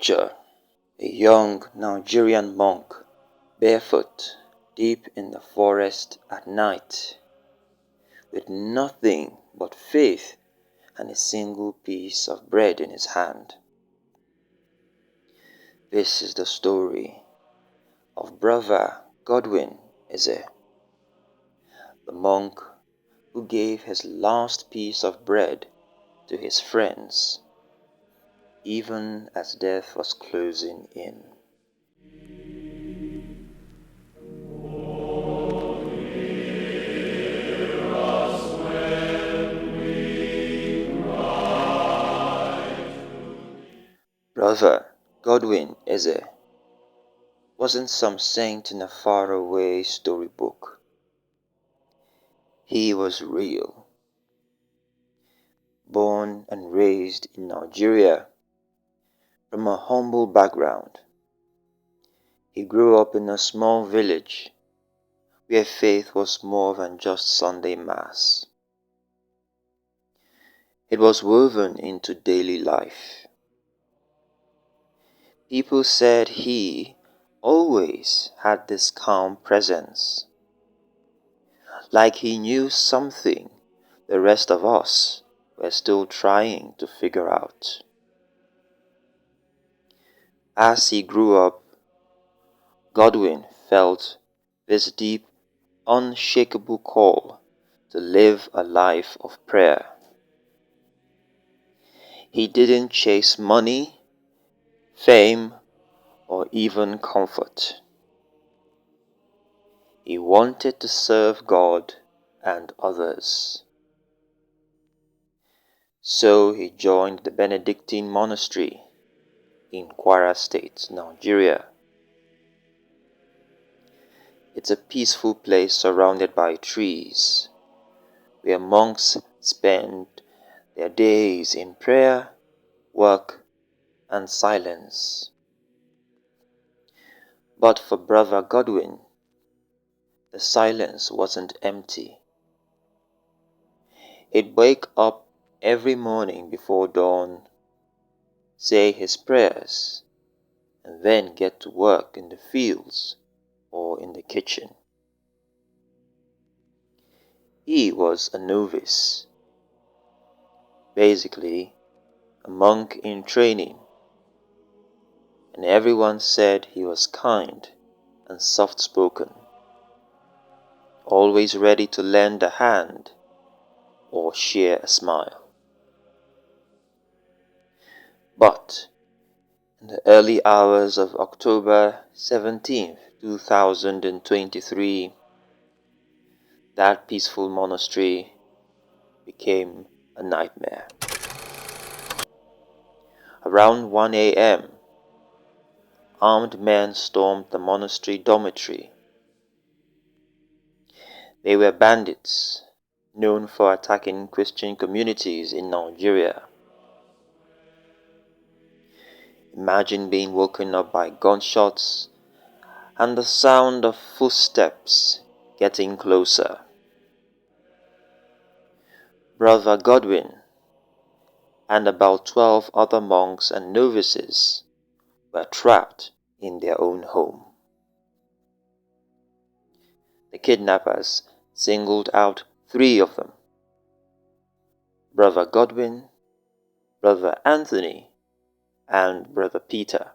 Picture a young Nigerian monk, barefoot, deep in the forest at night, with nothing but faith and a single piece of bread in his hand. This is the story of Brother Godwin Eze, the monk who gave his last piece of bread to his friends, even as death was closing in. Brother Godwin Eze wasn't some saint in a faraway storybook. He was real. Born and raised in Nigeria from a humble background, he grew up in a small village where faith was more than just Sunday Mass. It was woven into daily life. People said he always had this calm presence, like he knew something the rest of us were still trying to figure out. As he grew up, Godwin felt this deep, unshakable call to live a life of prayer. He didn't chase money, fame, or even comfort. He wanted to serve God and others. So he joined the Benedictine monastery in Kwara State, Nigeria. It's a peaceful place surrounded by trees, where monks spend their days in prayer, work, and silence. But for Brother Godwin, the silence wasn't empty. He'd wake up every morning before dawn, say his prayers, and then get to work in the fields or in the kitchen. He was a novice, basically a monk in training, and everyone said he was kind and soft-spoken, always ready to lend a hand or share a smile. But in the early hours of October 17th, 2023, that peaceful monastery became a nightmare. Around 1 a.m., armed men stormed the monastery dormitory. They were bandits, known for attacking Christian communities in Nigeria. Imagine being woken up by gunshots and the sound of footsteps getting closer. Brother Godwin and about 12 other monks and novices were trapped in their own home. The kidnappers singled out 3 of them: Brother Godwin, Brother Anthony, and Brother Peter.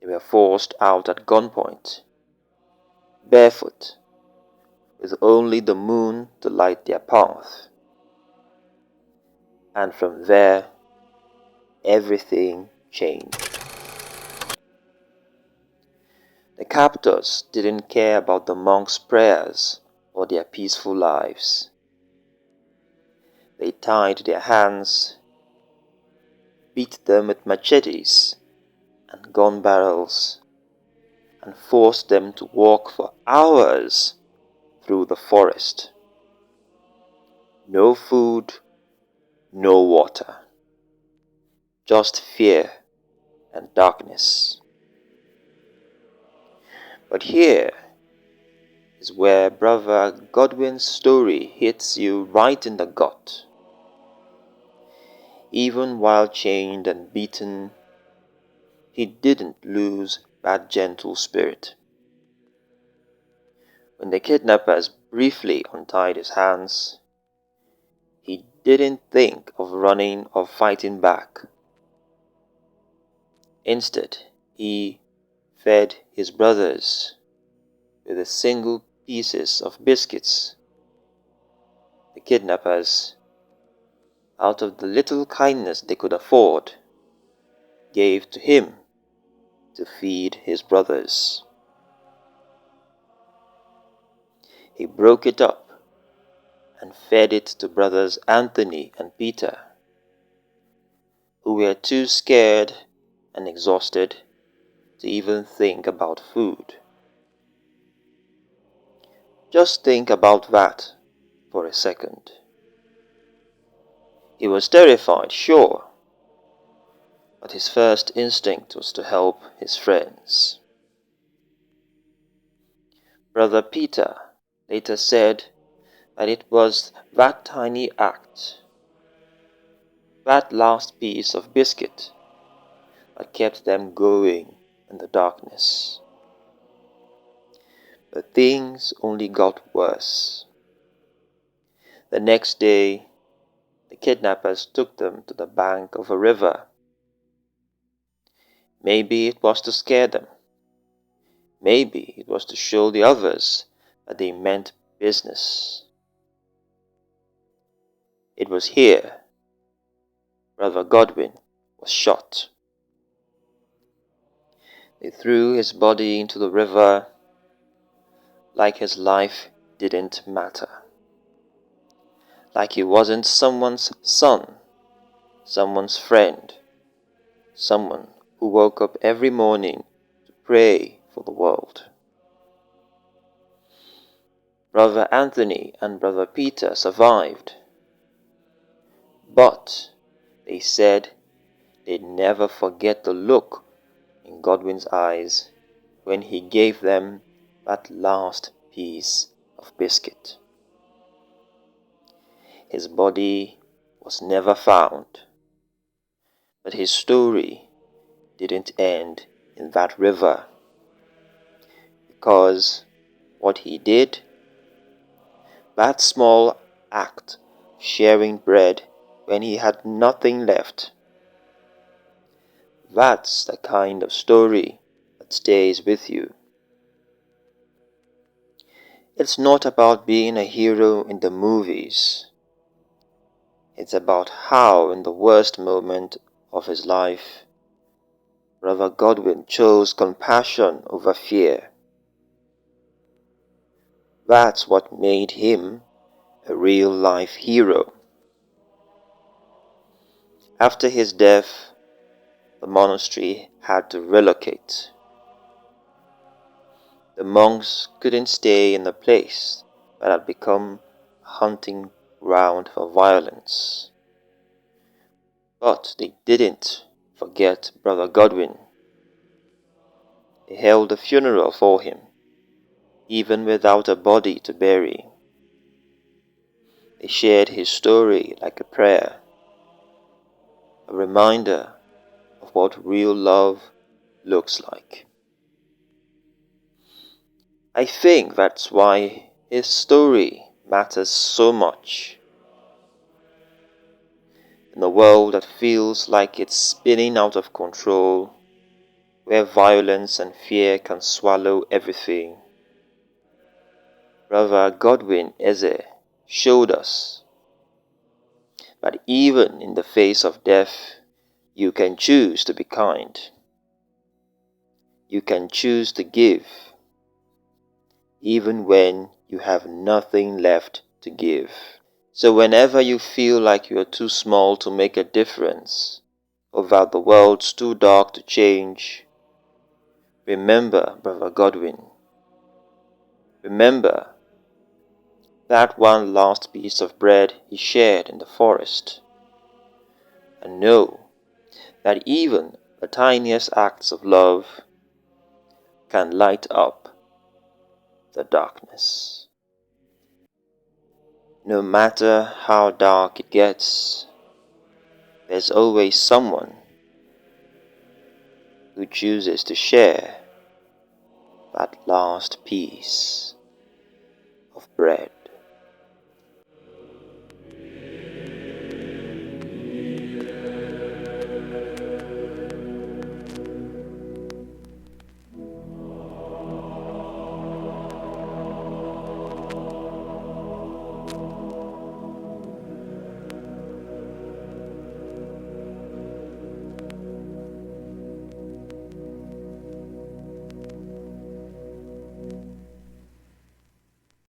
They were forced out at gunpoint, barefoot, with only the moon to light their path. And from there, everything changed. The captors didn't care about the monks' prayers or their peaceful lives. They tied their hands, beat them with machetes and gun barrels, and forced them to walk for hours through the forest. No food, no water, just fear and darkness. But here is where Brother Godwin's story hits you right in the gut. Even while chained and beaten, he didn't lose that gentle spirit. When the kidnappers briefly untied his hands, he didn't think of running or fighting back. Instead, he fed his brothers with a single pieces of biscuits. The kidnappers, out of the little kindness they could afford, gave to him to feed his brothers. He broke it up and fed it to brothers Anthony and Peter, who were too scared and exhausted to even think about food. Just think about that for a second. He was terrified, sure, but his first instinct was to help his friends. Brother Peter later said that it was that tiny act, that last piece of biscuit, that kept them going in the darkness. But things only got worse. The next day, the kidnappers took them to the bank of a river. Maybe it was to scare them. Maybe it was to show the others that they meant business. It was here Brother Godwin was shot. They threw his body into the river like his life didn't matter. Like he wasn't someone's son, someone's friend, someone who woke up every morning to pray for the world. Brother Anthony and Brother Peter survived, but they said they'd never forget the look in Godwin's eyes when he gave them that last piece of biscuit. His body was never found, but his story didn't end in that river, because what he did, that small act of sharing bread when he had nothing left, that's the kind of story that stays with you. It's not about being a hero in the movies. It's about how, in the worst moment of his life, Brother Godwin chose compassion over fear. That's what made him a real-life hero. After his death, the monastery had to relocate. The monks couldn't stay in a place that had become a hunting ground for violence. But they didn't forget Brother Godwin. They held a funeral for him, even without a body to bury. They shared his story like a prayer, a reminder of what real love looks like. I think that's why his story matters so much. In a world that feels like it's spinning out of control, where violence and fear can swallow everything, Brother Godwin Eze showed us that even in the face of death, you can choose to be kind. You can choose to give, even when you have nothing left to give. So whenever you feel like you are too small to make a difference, or that the world's too dark to change, remember Brother Godwin. Remember that one last piece of bread he shared in the forest. And know that even the tiniest acts of love can light up the darkness. No matter how dark it gets, there's always someone who chooses to share that last piece of bread.